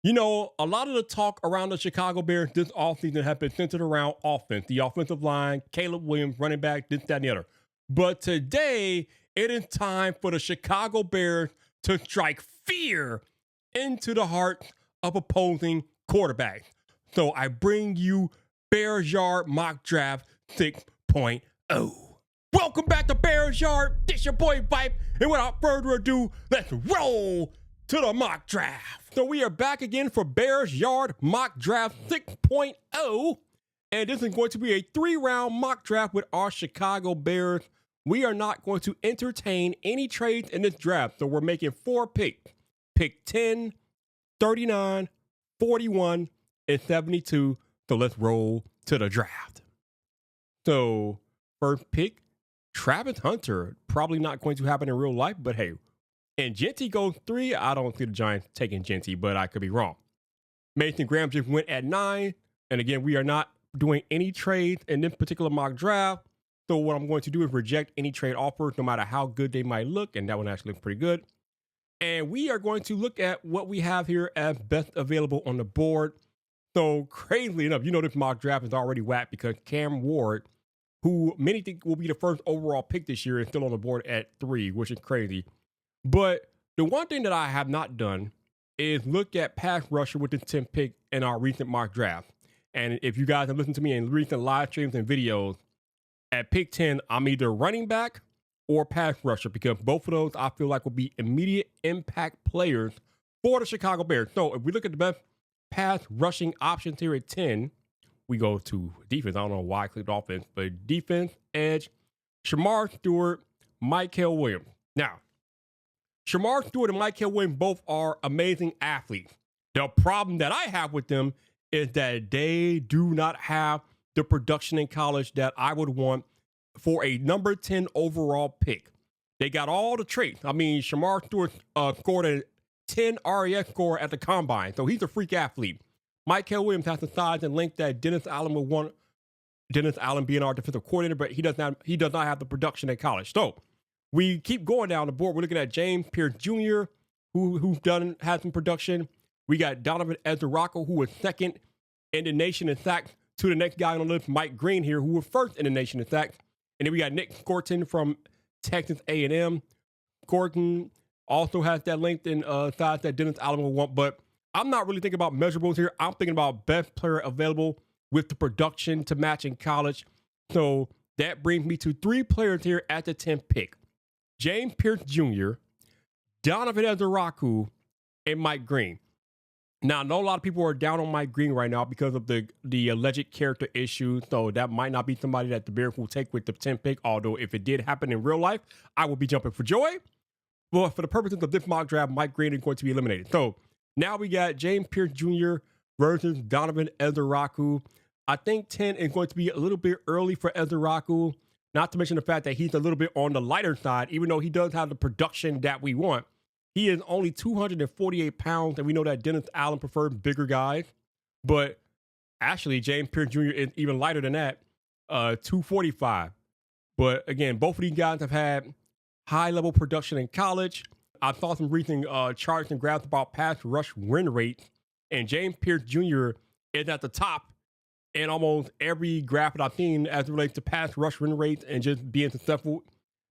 You know, a lot of the talk around the Chicago Bears this offseason has been centered around offense, the offensive line, Caleb Williams, running back, this, that, and the other. But today, it is time for the Chicago Bears to strike fear into the hearts of opposing quarterbacks. So I bring you Bears Yard Mock Draft 6.0. Welcome back to Bears Yard. This your boy Vipe. And without further ado, let's roll to the mock draft. So we are back again for Bears Yard Mock Draft 6.0. And this is going to be a 3-round mock draft with our Chicago Bears. We are not going to entertain any trades in this draft. So we're making 4 picks. Pick 10, 39, 41, and 72. So let's roll to the draft. So first pick, Travis Hunter. Probably not going to happen in real life, but hey. And Genty goes 3. I don't see the Giants taking Genty, but I could be wrong. Mason Graham just went at 9. And again, we are not doing any trades in this particular mock draft. So what I'm going to do is reject any trade offers, no matter how good they might look. And that one actually looks pretty good. And we are going to look at what we have here as best available on the board. So crazily enough, you know this mock draft is already whacked because Cam Ward, who many think will be the first overall pick this year, is still on the board at 3, which is crazy. But the one thing that I have not done is look at pass rusher with the 10th pick in our recent mock draft. And if you guys have listened to me in recent live streams and videos, at pick 10, I'm either running back or pass rusher because both of those I feel like will be immediate impact players for the Chicago Bears. So if we look at the best pass rushing options here at 10, we go to defense. I don't know why I clicked offense, but defense, edge, Shamar Stewart, Michael Williams. Now, Shamar Stewart and Michael Williams both are amazing athletes. The problem that I have with them is that they do not have the production in college that I would want for a number 10 overall pick. They got all the traits. I mean, Shamar Stewart scored a 10 RAS score at the combine, so he's a freak athlete. Michael Williams has the size and length that Dennis Allen would want. Dennis Allen being our defensive coordinator, but he does not have the production in college. So we keep going down the board. We're looking at James Pierce Jr., who's had some production. We got Donovan Ezerako, who was second in the nation in sacks, to the next guy on the list, Mike Green here, who was first in the nation in sacks. And then we got Nick Scorton from Texas A&M. Scorton also has that length and size that Dennis Allen will want. But I'm not really thinking about measurables here. I'm thinking about best player available with the production to match in college. So that brings me to 3 players here at the 10th pick. James Pierce Jr., Donovan Ezerako, and Mike Green. Now, I know a lot of people are down on Mike Green right now because of the alleged character issues, so that might not be somebody that the Bears will take with the 10th pick, although if it did happen in real life, I would be jumping for joy. But for the purposes of this mock draft, Mike Green is going to be eliminated. So now we got James Pierce Jr. versus Donovan Ezerako. I think 10 is going to be a little bit early for Ezerako. Not to mention the fact that he's a little bit on the lighter side, even though he does have the production that we want. He is only 248 pounds, and we know that Dennis Allen prefers bigger guys. But actually, James Pierce Jr. is even lighter than that, 245. But again, both of these guys have had high-level production in college. I saw some recent charts and graphs about pass rush win rates, and James Pierce Jr. is at the top in almost every graph that I've seen as it relates to pass rush win rates and just being successful.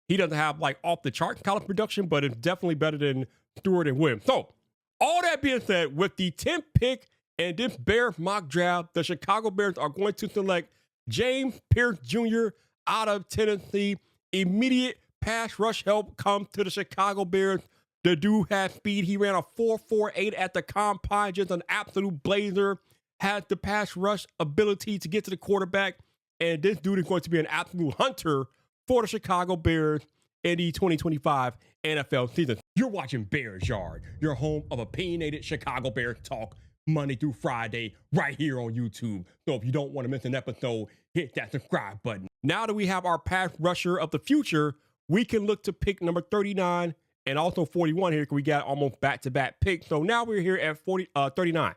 He doesn't have like off the chart college production, but it's definitely better than Stewart and Williams. So all that being said, with the 10th pick and this Bears mock draft, the Chicago Bears are going to select James Pierce Jr. out of Tennessee. Immediate pass rush help comes to the Chicago Bears. The dude has speed. He ran a 4.48 at the combine, just an absolute blazer. Has the pass rush ability to get to the quarterback. And this dude is going to be an absolute hunter for the Chicago Bears in the 2025 NFL season. You're watching Bears Yard, your home of opinionated Chicago Bears talk Monday through Friday right here on YouTube. So if you don't want to miss an episode, hit that subscribe button. Now that we have our pass rusher of the future, we can look to pick number 39 and also 41 here because we got almost back-to-back picks. So now we're here at 39.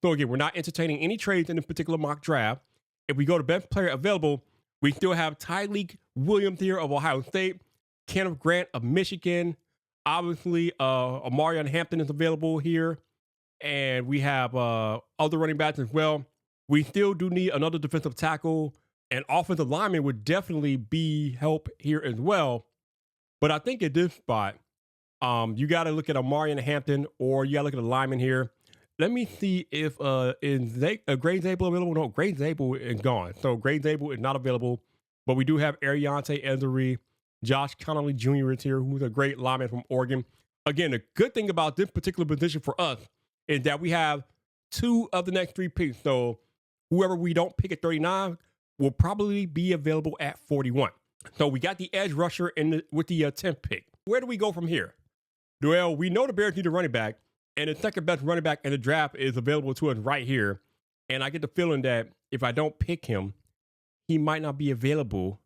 So again, we're not entertaining any trades in this particular mock draft. If we go to best player available, we still have Tyleik Williams here of Ohio State, Kenneth Grant of Michigan. Obviously, Amarion Hampton is available here. and we have other running backs as well. We still do need another defensive tackle, and offensive lineman would definitely be help here as well. But I think at this spot, you got to look at Amari and Hampton, or you got to look at a lineman here. Let me see if Grade Zabel available. No, Grade Zabel is gone. So Grade Zabel is not available. But we do have Ariante Ezery, Josh Connolly Jr. is here, who's a great lineman from Oregon. Again, the good thing about this particular position for us is that we have 2 of the next 3 picks. So whoever we don't pick at 39 will probably be available at 41. So we got the edge rusher with the 10th pick. Where do we go from here? Well, we know the Bears need a running back, and the second best running back in the draft is available to us right here. And I get the feeling that if I don't pick him, he might not be available.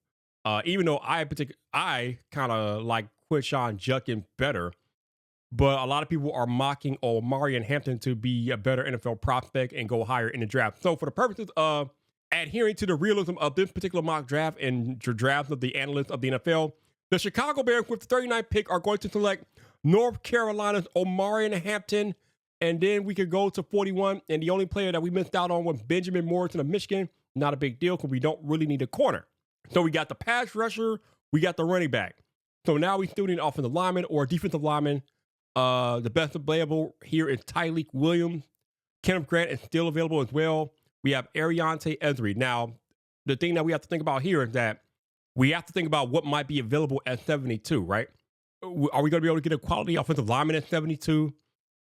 Even though I kind of like Quinshon Judkins better, but a lot of people are mocking Omari and Hampton to be a better NFL prospect and go higher in the draft. So for the purposes of adhering to the realism of this particular mock draft and the drafts of the analysts of the NFL, the Chicago Bears with the 39th pick are going to select North Carolina's Omari and Hampton, and then we could go to 41, and the only player that we missed out on was Benjamin Morrison of Michigan. Not a big deal because we don't really need a corner. So we got the pass rusher, we got the running back. So now we still need an offensive lineman or a defensive lineman. The best available here is Tyleik Williams. Kenneth Grant is still available as well. We have Ariante Ezery. Now, the thing that we have to think about here is that we have to think about what might be available at 72, right? Are we going to be able to get a quality offensive lineman at 72?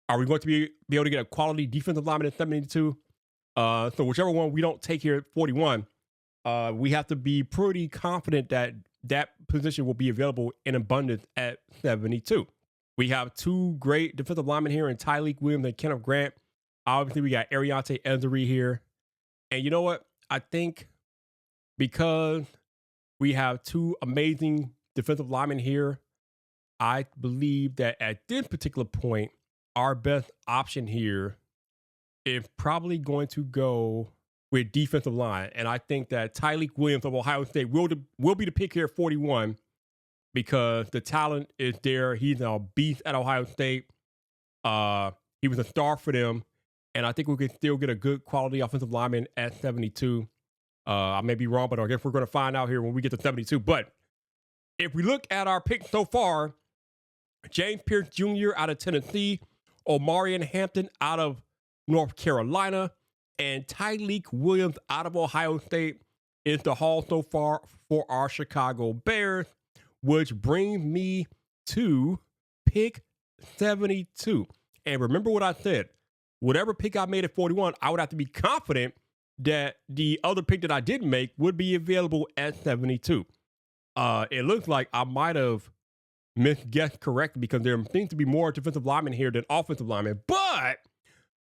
Are we going to be able to get a quality defensive lineman at 72? So whichever one we don't take here at 41, we have to be pretty confident that that position will be available in abundance at 72. We have 2 great defensive linemen here in Tyleik Williams and Kenneth Grant. Obviously, we got Ariante Ezery here. And you know what? I think because we have 2 amazing defensive linemen here, I believe that at this particular point, our best option here is probably going to go with defensive line. And I think that Tyleik Williams of Ohio State will be the pick here at 41 because the talent is there. He's a beast at Ohio State. He was a star for them. And I think we can still get a good quality offensive lineman at 72. I may be wrong, but I guess we're going to find out here when we get to 72. But if we look at our picks so far, James Pierce Jr. out of Tennessee, Omari and Hampton out of North Carolina, and Tyleik Williams out of Ohio State is the haul so far for our Chicago Bears, which brings me to pick 72. And remember what I said, whatever pick I made at 41, I would have to be confident that the other pick that I didn't make would be available at 72. It looks like I might have misguessed correctly because there seems to be more defensive linemen here than offensive linemen. But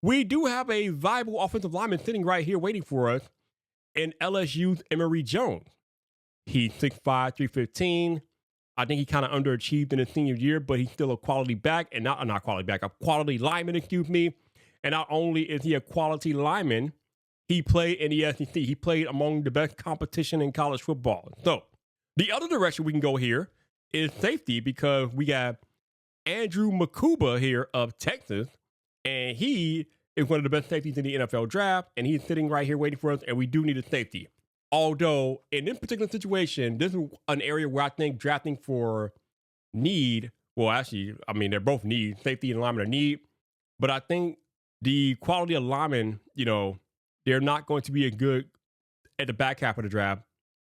we do have a viable offensive lineman sitting right here waiting for us in LSU's Emory Jones. He's 6'5", 315. I think he kind of underachieved in his senior year, but he's still a quality back, and not quality back, a quality lineman, excuse me. And not only is he a quality lineman, he played in the SEC. He played among the best competition in college football. So the other direction we can go here is safety because we got Andrew Makuba here of Texas, and he is one of the best safeties in the NFL draft, and he's sitting right here waiting for us, and we do need a safety. Although, in this particular situation, this is an area where I think drafting for need, well, actually, I mean, they're both need, safety and lineman are need, but I think the quality of linemen, they're not going to be as good at the back half of the draft.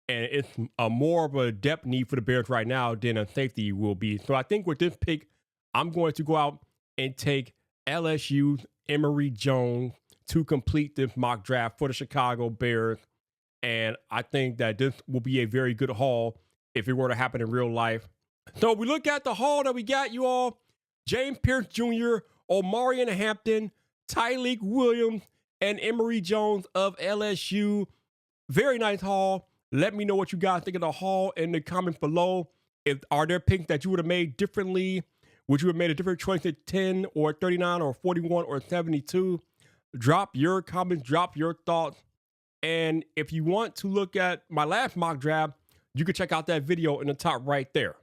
And it's more of a depth need for the Bears right now than a safety will be. So I think with this pick, I'm going to go out and take LSU's Emory Jones to complete this mock draft for the Chicago Bears. And I think that this will be a very good haul if it were to happen in real life. So we look at the haul that we got, you all. James Pierce Jr., Omari and Hampton, Tyleik Williams, and Emory Jones of LSU. Very nice haul. Let me know what you guys think of the haul in the comments below. Are there picks that you would have made differently? Would you have made a different choice at 10 or 39 or 41 or 72? Drop your comments, drop your thoughts. And if you want to look at my last mock draft, you can check out that video in the top right there.